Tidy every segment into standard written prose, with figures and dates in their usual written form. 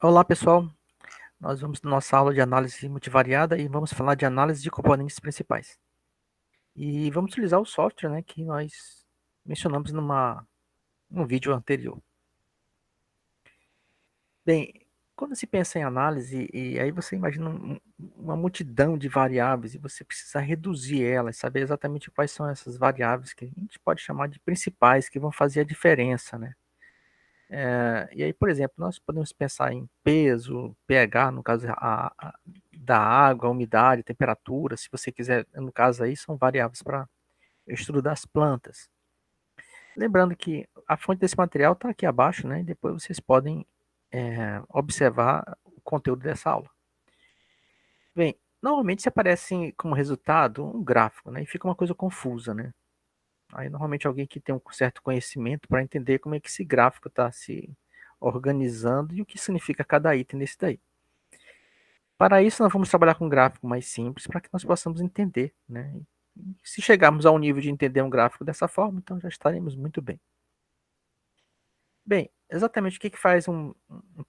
Olá, pessoal. Nós vamos na nossa aula de análise multivariada e vamos falar de análise de componentes principais. E vamos utilizar o software, né, que nós mencionamos num vídeo anterior. Bem, quando se pensa em análise, e aí você imagina uma multidão de variáveis e você precisa reduzir elas, saber exatamente quais são essas variáveis que a gente pode chamar de principais, que vão fazer a diferença, né? E aí, por exemplo, nós podemos pensar em peso, pH, no caso da água, umidade, temperatura, se você quiser, no caso aí, são variáveis para o estudo das plantas. Lembrando que a fonte desse material está aqui abaixo, né? E depois vocês podem observar o conteúdo dessa aula. Bem, normalmente se aparece como resultado um gráfico, né? E fica uma coisa confusa, né? Aí normalmente alguém que tem um certo conhecimento para entender como é que esse gráfico está se organizando e o que significa cada item desse daí. Para isso, nós vamos trabalhar com um gráfico mais simples para que nós possamos entender, né? E se chegarmos ao nível de entender um gráfico dessa forma, então já estaremos muito bem. Bem, exatamente o que faz um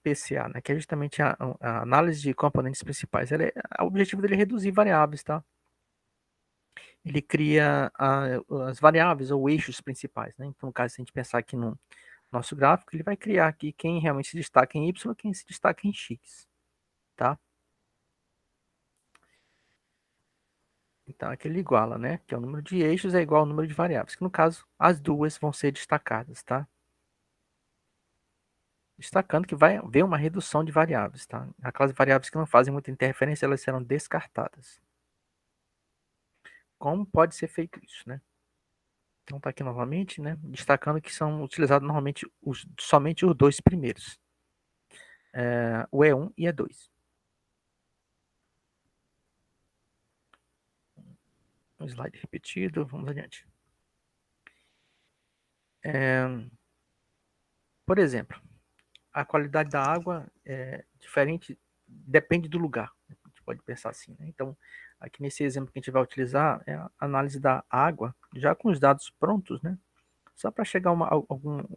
PCA, né? Que é justamente a análise de componentes principais. O objetivo dele é reduzir variáveis, tá? Ele cria as variáveis ou eixos principais, né? Então, no caso, se a gente pensar aqui no nosso gráfico, ele vai criar aqui quem realmente se destaca em Y e quem se destaca em X, tá? Então, aqui ele iguala, né? Que é o número de eixos é igual ao número de variáveis, que no caso, as duas vão ser destacadas, tá? Destacando que vai haver uma redução de variáveis, tá? Aquelas variáveis que não fazem muita interferência, elas serão descartadas. Como pode ser feito isso, né? Então, tá aqui novamente, né? Destacando que são utilizados normalmente somente os dois primeiros. O E1 e E2. Um slide repetido, vamos adiante. Por exemplo, a qualidade da água é diferente, depende do lugar. A gente pode pensar assim, né? Então, aqui nesse exemplo que a gente vai utilizar é a análise da água, já com os dados prontos, né? Só para chegar a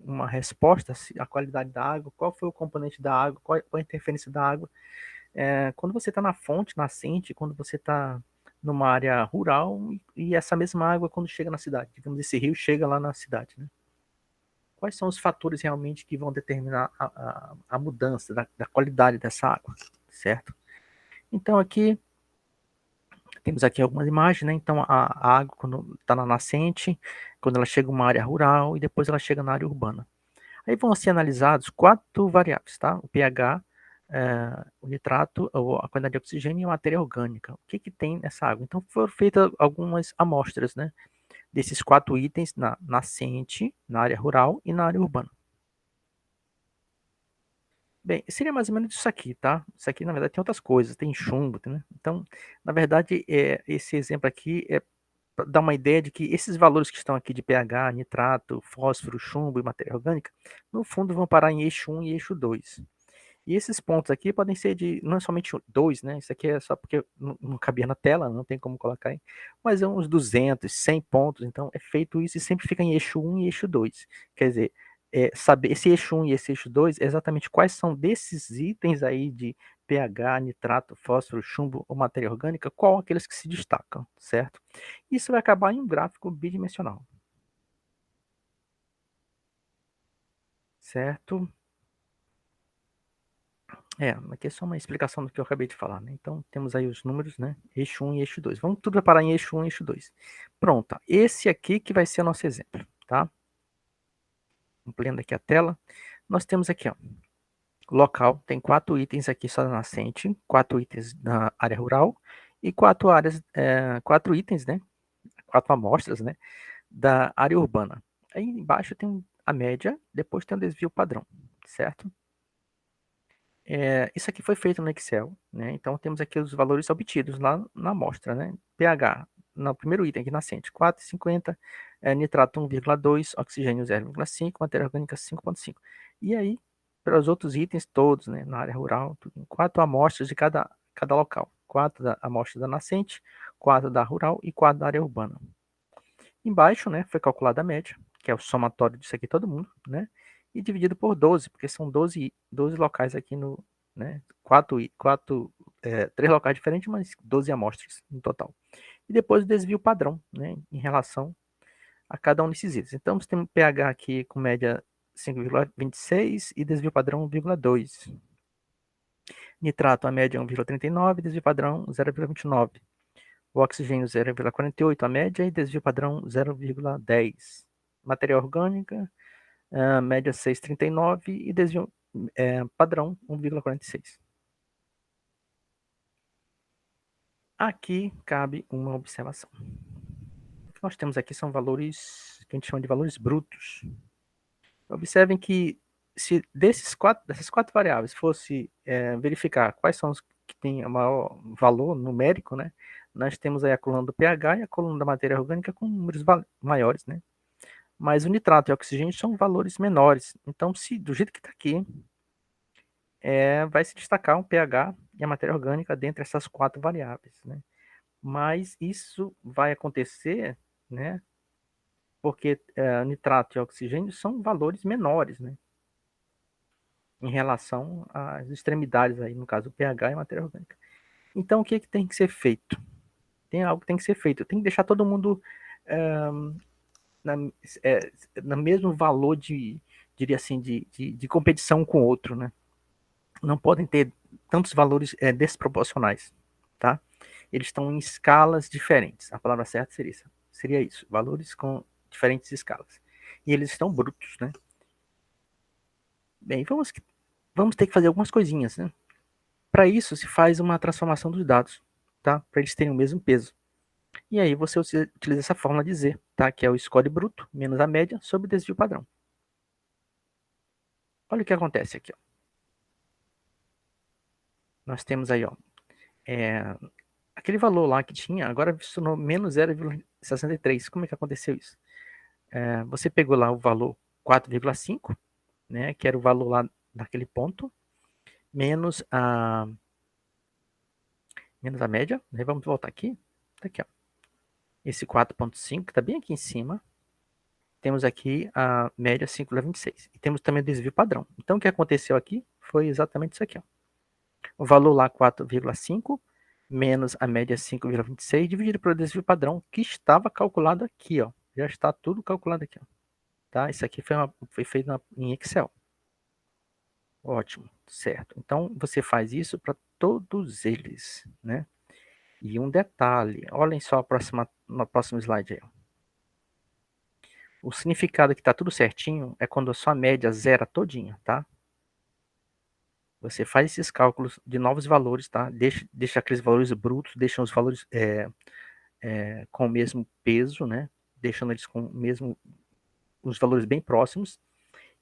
uma resposta, a qualidade da água, qual foi o componente da água, qual a interferência da água. Quando você está na fonte nascente, quando você está numa área rural, e essa mesma água quando chega na cidade, digamos, esse rio chega lá na cidade, né? Quais são os fatores realmente que vão determinar a mudança da qualidade dessa água, certo? Então aqui temos aqui algumas imagens, né? Então a água quando está na nascente, quando ela chega a uma área rural e depois ela chega na área urbana. Aí vão ser analisados 4 variáveis, tá? O pH, o nitrato, a quantidade de oxigênio e a matéria orgânica. O que que tem nessa água? Então foram feitas algumas amostras, né? Desses 4 itens na nascente, na área rural e na área urbana. Bem, seria mais ou menos isso aqui, tá? Isso aqui, na verdade, tem outras coisas, tem chumbo, né? Então, na verdade, esse exemplo aqui é para dar uma ideia de que esses valores que estão aqui de pH, nitrato, fósforo, chumbo e matéria orgânica, no fundo vão parar em eixo 1 e eixo 2. E esses pontos aqui podem ser de, não é somente 2, né? Isso aqui é só porque não cabia na tela, não tem como colocar aí, mas é uns 200, 100 pontos, então é feito isso e sempre fica em eixo 1 e eixo 2. Quer dizer, saber esse eixo 1 e esse eixo 2, exatamente quais são desses itens aí de pH, nitrato, fósforo, chumbo ou matéria orgânica, qual aqueles que se destacam, certo? Isso vai acabar em um gráfico bidimensional, certo? Aqui é só uma explicação do que eu acabei de falar, né? Então, temos aí os números, né? Eixo 1 e eixo 2. Vamos tudo preparar em eixo 1 e eixo 2. Pronto, esse aqui que vai ser o nosso exemplo, tá? Ampliando aqui a tela. Nós temos aqui, ó, local, tem 4 itens aqui só na nascente, 4 itens na área rural e 4 itens, né? 4 amostras, né? Da área urbana. Aí embaixo tem a média, depois tem o desvio padrão, certo? Isso aqui foi feito no Excel, né? Então temos aqui os valores obtidos lá na amostra, né? pH, no primeiro item aqui nascente, 4,50, nitrato 1,2, oxigênio 0,5, matéria orgânica 5,5. E aí, para os outros itens todos, né? Na área rural, 4 amostras de cada local. 4 da amostra da nascente, 4 da rural e 4 da área urbana. Embaixo, né? Foi calculada a média, que é o somatório disso aqui todo mundo, né? e dividido por 12, porque são 12 locais aqui no, né, 3 locais diferentes, mas 12 amostras no total. E depois o desvio padrão, né, em relação a cada um desses itens. Então, você tem um pH aqui com média 5,26 e desvio padrão 1,2. Nitrato, a média é 1,39, desvio padrão 0,29. O oxigênio 0,48, a média, e desvio padrão 0,10. Matéria orgânica, média 6,39 e desvio padrão 1,46. Aqui cabe uma observação. O que nós temos aqui são valores que a gente chama de valores brutos. Observem que se dessas quatro variáveis fosse verificar quais são os que têm o maior valor numérico, né? Nós temos aí a coluna do pH e a coluna da matéria orgânica com números maiores, né? Mas o nitrato e o oxigênio são valores menores. Então, se do jeito que está aqui, vai se destacar o pH e a matéria orgânica dentre essas quatro variáveis, né? Mas isso vai acontecer, né? Porque nitrato e oxigênio são valores menores, né? Em relação às extremidades aí, no caso o pH e a matéria orgânica. Então, o que tem que ser feito? Tem algo que tem que ser feito. Tem que deixar todo mundo na, no mesmo valor diria assim, de competição com o outro, né? Não podem ter tantos valores desproporcionais, tá? Eles estão em escalas diferentes. A palavra certa seria isso, valores com diferentes escalas. E eles estão brutos, né? Bem, vamos ter que fazer algumas coisinhas, né? Para isso, se faz uma transformação dos dados, tá? Para eles terem o mesmo peso. E aí você utiliza essa fórmula de Z, tá? Que é o score bruto menos a média sobre o desvio padrão. Olha o que acontece aqui, ó. Nós temos aí, ó, aquele valor lá que tinha, agora se tornou menos 0,63. Como é que aconteceu isso? Você pegou lá o valor 4,5, né? Que era o valor lá daquele ponto, menos a média, né? Vamos voltar aqui. Tá aqui, ó. Esse 4,5 que está bem aqui em cima. Temos aqui a média 5,26. E temos também o desvio padrão. Então, o que aconteceu aqui foi exatamente isso aqui, ó. O valor lá 4,5 menos a média 5,26 dividido pelo desvio padrão que estava calculado aqui, ó. Já está tudo calculado aqui, ó. Tá? Isso aqui foi feito em Excel. Ótimo, certo. Então, você faz isso para todos eles, né? E um detalhe, olhem só no próximo slide aí, ó. O significado que está tudo certinho é quando a sua média zera todinha, tá? Você faz esses cálculos de novos valores, tá? Deixa aqueles valores brutos, deixa os valores com o mesmo peso, né? Deixando eles com os valores bem próximos.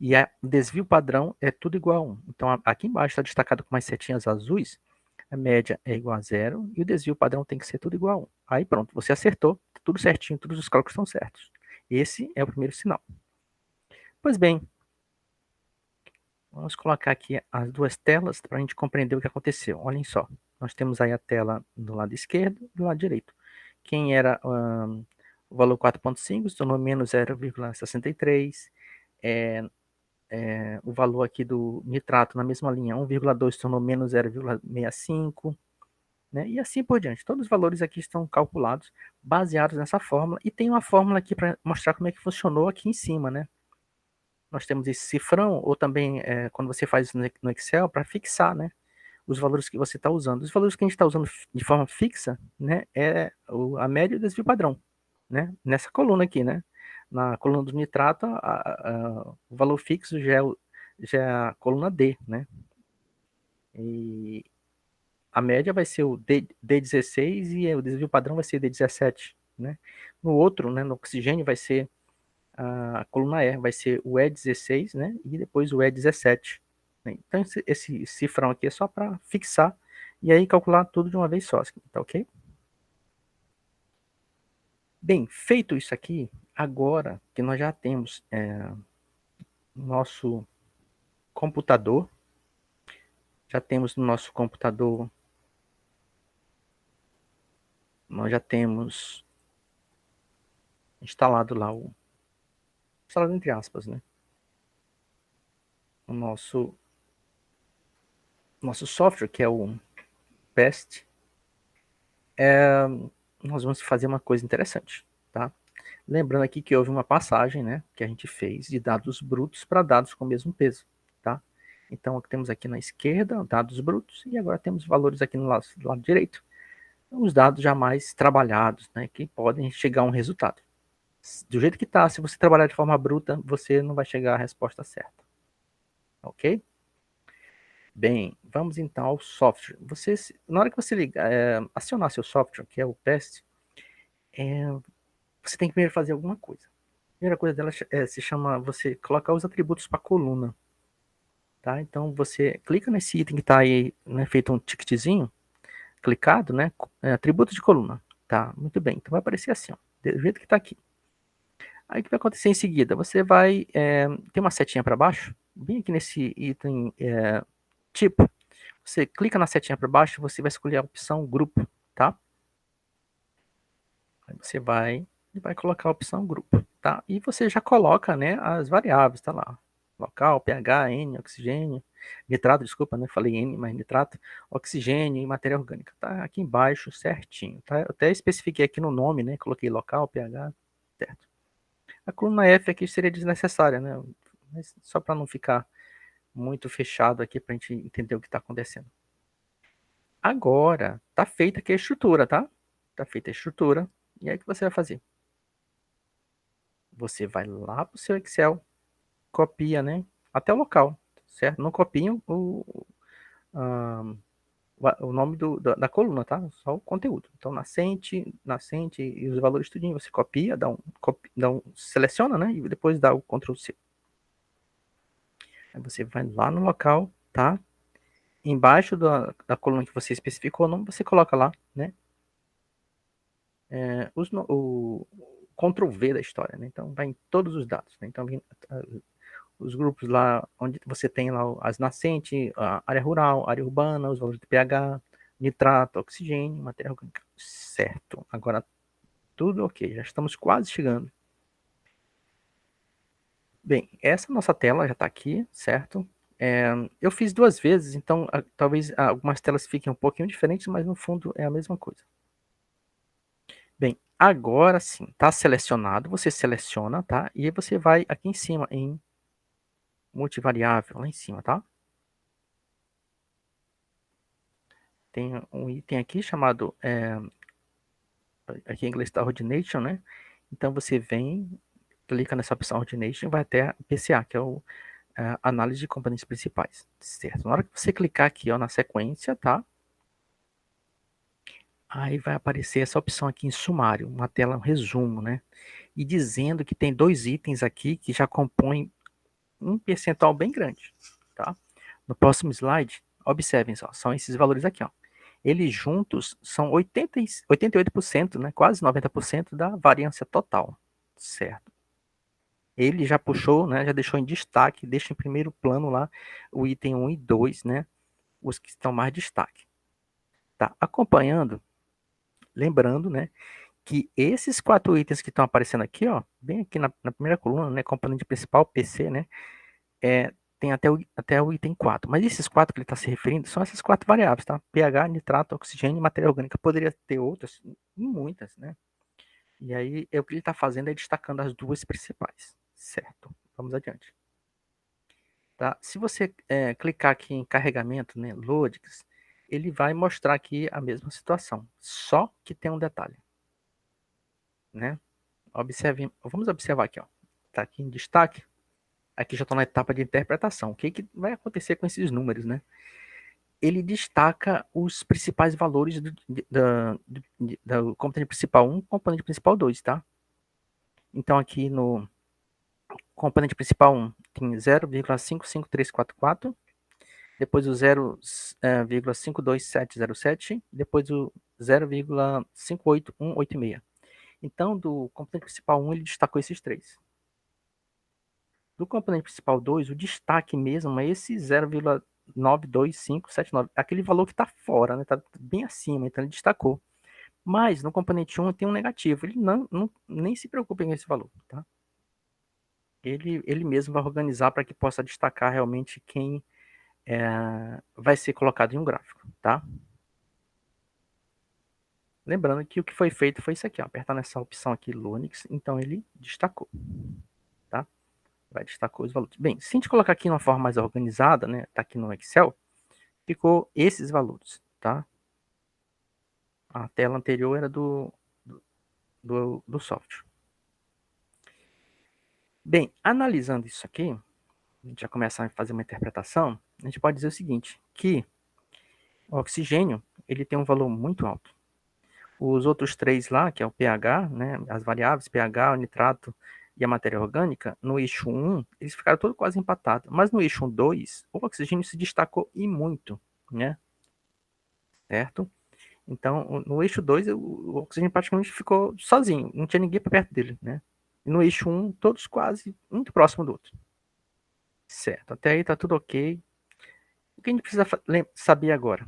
E o desvio padrão é tudo igual a 1. Então, aqui embaixo está destacado com mais setinhas azuis. A média é igual a 0 e o desvio padrão tem que ser tudo igual a 1. Aí pronto, você acertou, tudo certinho, todos os cálculos estão certos. Esse é o primeiro sinal. Pois bem, vamos colocar aqui as duas telas para a gente compreender o que aconteceu. Olhem só, nós temos aí a tela do lado esquerdo e do lado direito. Quem era o valor 4,5 se tornou menos 0,63. O valor aqui do nitrato na mesma linha, 1,2 se tornou menos 0,65. Né? E assim por diante. Todos os valores aqui estão calculados, baseados nessa fórmula. E tem uma fórmula aqui para mostrar como é que funcionou aqui em cima, né? Nós temos esse cifrão, ou também quando você faz isso no Excel, para fixar, né, os valores que você está usando. Os valores que a gente está usando de forma fixa, né, é a média e o desvio padrão, né, nessa coluna aqui, né. Na coluna do nitrato, o valor fixo já é a coluna D, né. E a média vai ser o D16 e o desvio padrão vai ser o D17, né. No outro, né, no oxigênio, vai ser a coluna E, vai ser o E16, né, e depois o E17. Né? Então, esse cifrão aqui é só para fixar e aí calcular tudo de uma vez só, tá ok? Bem, feito isso aqui, agora que nós já temos nosso computador, já temos no nosso computador, nós já temos instalado lá instalado entre aspas, né? o nosso software, que é o PEST, nós vamos fazer uma coisa interessante, tá? Lembrando aqui que houve uma passagem, né, que a gente fez de dados brutos para dados com o mesmo peso, tá? Então, temos aqui na esquerda dados brutos e agora temos valores aqui no lado direito, os dados já mais trabalhados, né, que podem chegar a um resultado. Do jeito que está, se você trabalhar de forma bruta, você não vai chegar à resposta certa, ok? Bem, vamos então ao software. Na hora que você acionar seu software, que é o teste, você tem que primeiro fazer alguma coisa. A primeira coisa dela se chama você colocar os atributos para a coluna. Tá? Então você clica nesse item que está aí, né, feito um ticketzinho, clicado, né? Atributos de coluna. Tá, muito bem. Então vai aparecer assim, ó, do jeito que está aqui. Aí o que vai acontecer em seguida? Você vai ter uma setinha para baixo, bem aqui nesse item tipo. Você clica na setinha para baixo, você vai escolher a opção grupo, tá? Aí você vai colocar a opção grupo, tá? E você já coloca, né, as variáveis, tá lá. Local, pH, N, oxigênio, nitrato, desculpa, né? Falei N, mas nitrato, oxigênio e matéria orgânica. Tá aqui embaixo certinho, tá? Eu até especifiquei aqui no nome, né? Coloquei local, pH, certo. A coluna F aqui seria desnecessária, né? Mas só para não ficar muito fechado aqui para a gente entender o que está acontecendo. Agora, tá feita aqui a estrutura, tá? Tá feita a estrutura. E aí o que você vai fazer? Você vai lá pro seu Excel, copia, né? Até o local, certo? Não copia o nome da coluna, tá? Só o conteúdo. Então, nascente e os valores tudinho. Você copia, seleciona, né? E depois dá o Ctrl C. Aí você vai lá no local, tá? Embaixo da coluna que você especificou o nome, você coloca lá, né? O Ctrl V da história, né? Então vai em todos os dados, né? Então vem os grupos lá onde você tem lá as nascentes, a área rural, área urbana, os valores de pH, nitrato, oxigênio, matéria orgânica. Certo. Agora tudo ok, já estamos quase chegando. Bem, essa nossa tela já está aqui, certo? Eu fiz 2 vezes, então talvez algumas telas fiquem um pouquinho diferentes, mas no fundo é a mesma coisa. Bem, agora sim, está selecionado, você seleciona, tá? E aí você vai aqui em cima em multivariável, lá em cima, tá? Tem um item aqui chamado, aqui em inglês está Ordination, né? Então você vem, clica nessa opção Ordination e vai até PCA, que é o análise de componentes principais, certo? Na hora que você clicar aqui, ó, na sequência, tá? Aí vai aparecer essa opção aqui em sumário, uma tela, um resumo, né? E dizendo que tem 2 itens aqui que já compõem um percentual bem grande, tá? No próximo slide, observem só, são esses valores aqui, ó. Eles juntos são 88%, né, quase 90% da variância total, certo? Ele já puxou, né, já deixou em destaque, deixa em primeiro plano lá o item 1 e 2, né, os que estão mais destaque. Tá acompanhando, lembrando, né, que esses 4 itens que estão aparecendo aqui, ó, bem aqui na primeira coluna, né, componente principal, PC, né, tem até o item 4. Mas esses 4 que ele está se referindo são essas 4 variáveis, tá? pH, nitrato, oxigênio e matéria orgânica. Poderia ter outras, e muitas, né? E aí, o que ele está fazendo é destacando as 2 principais, certo? Vamos adiante. Tá? Se você clicar aqui em carregamento, né, loadings, ele vai mostrar aqui a mesma situação, só que tem um detalhe, né? Vamos observar aqui, ó. Tá aqui em destaque. Aqui já estou na etapa de interpretação. O que vai acontecer com esses números, né? Ele destaca os principais valores do componente principal 1 e componente principal 2, tá? Então, aqui no componente principal 1 tem 0,55344, depois o 0,52707, depois o 0,58186. Então, do componente principal 1, ele destacou esses 3. Do componente principal 2, o destaque mesmo é esse 0,92579, aquele valor que está fora, né? Está bem acima, então ele destacou. Mas no componente 1 tem um negativo, ele nem se preocupa com esse valor, tá? ele mesmo vai organizar para que possa destacar realmente quem vai ser colocado em um gráfico, tá? Lembrando que o que foi feito foi isso aqui, ó, apertar nessa opção aqui, Lunix, então ele destacou, tá? Vai destacar os valores. Bem, se a gente colocar aqui de uma forma mais organizada, né, tá aqui no Excel, ficou esses valores, tá? A tela anterior era do software. Bem, analisando isso aqui, a gente já começa a fazer uma interpretação, a gente pode dizer o seguinte, que o oxigênio, ele tem um valor muito alto. Os outros três lá, que é o pH, né, as variáveis, pH, o nitrato e a matéria orgânica, no eixo 1, eles ficaram todos quase empatados. Mas no eixo 2, o oxigênio se destacou e muito, né? Certo? Então, no eixo 2, o oxigênio praticamente ficou sozinho, não tinha ninguém perto dele, né? E no eixo 1, todos quase muito próximo do outro. Certo, até aí tá tudo ok. O que a gente precisa saber agora?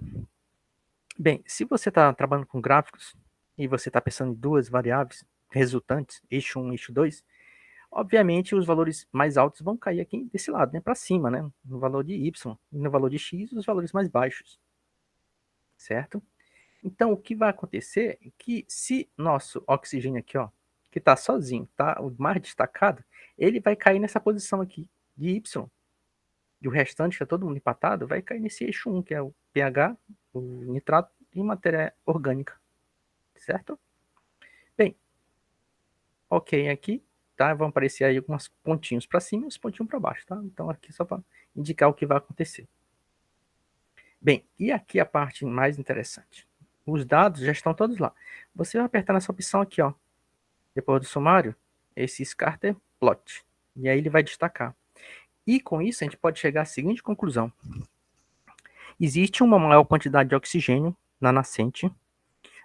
Bem, se você está trabalhando com gráficos e você está pensando em duas variáveis resultantes, eixo 1 e eixo 2, obviamente os valores mais altos vão cair aqui desse lado, né, para cima, né, no valor de y, e no valor de x, os valores mais baixos, certo? Então, o que vai acontecer é que se nosso oxigênio aqui, ó, que está sozinho, tá o mais destacado, ele vai cair nessa posição aqui de y, e o restante, que é todo mundo empatado, vai cair nesse eixo 1, que é o pH, o nitrato e matéria orgânica, certo? Bem, ok aqui, tá? Vão aparecer aí alguns pontinhos para cima e uns pontinhos para baixo, tá? Então aqui só para indicar o que vai acontecer. Bem, e aqui a parte mais interessante. Os dados já estão todos lá. Você vai apertar nessa opção aqui, ó. Depois do sumário, esse scatter plot. E aí ele vai destacar. E com isso a gente pode chegar à seguinte conclusão. Existe uma maior quantidade de oxigênio na nascente.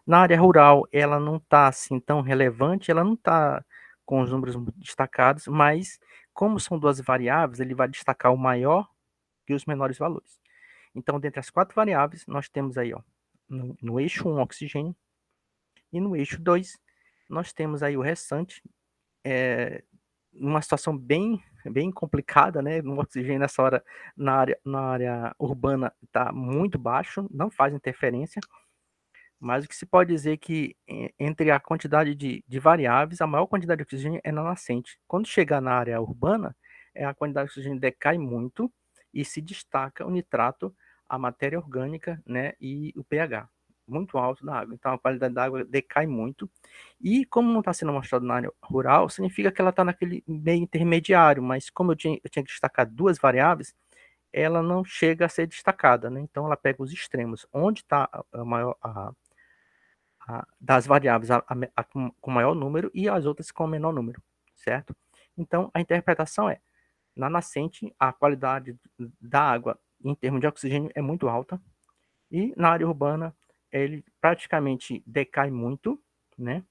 Na área rural, ela não está assim tão relevante, ela não está com os números destacados, mas como são duas variáveis, ele vai destacar o maior e os menores valores. Então, dentre as quatro variáveis, nós temos aí, ó, no eixo 1, oxigênio, e no eixo 2, nós temos aí o restante, numa situação bem complicada, né? No oxigênio nessa hora, na área urbana, está muito baixo, não faz interferência. Mas o que se pode dizer é que entre a quantidade de variáveis, a maior quantidade de oxigênio é na nascente. Quando chegar na área urbana, a quantidade de oxigênio decai muito e se destaca o nitrato, a matéria orgânica, né, e o pH muito alto da água. Então a qualidade da água decai muito. E como não está sendo mostrado na área rural, significa que ela está naquele meio intermediário. Mas como eu tinha que destacar duas variáveis, ela não chega a ser destacada, né? Então ela pega os extremos, onde está das variáveis com maior número e as outras com menor número, certo? Então, a interpretação é, na nascente, a qualidade da água em termos de oxigênio é muito alta, e na área urbana ele praticamente decai muito, né?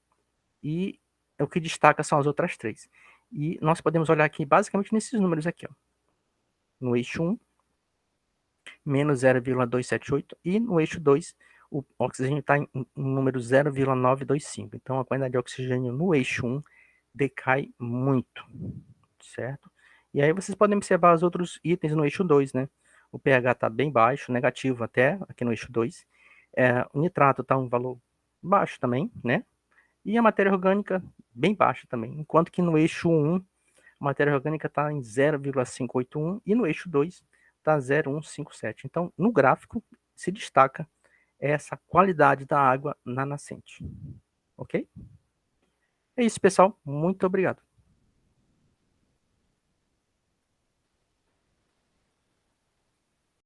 E o que destaca são as outras três. E nós podemos olhar aqui basicamente nesses números aqui, ó. No eixo 1, menos 0,278, e no eixo 2, o oxigênio está em número 0,925. Então, a quantidade de oxigênio no eixo 1 decai muito, certo? E aí vocês podem observar os outros itens no eixo 2, né? O pH está bem baixo, negativo até, aqui no eixo 2. O nitrato está um valor baixo também, né? E a matéria orgânica bem baixa também. Enquanto que no eixo 1, a matéria orgânica está em 0,581 e no eixo 2 está 0,157. Então, no gráfico, se destaca essa qualidade da água na nascente. Ok? É isso, pessoal. Muito obrigado.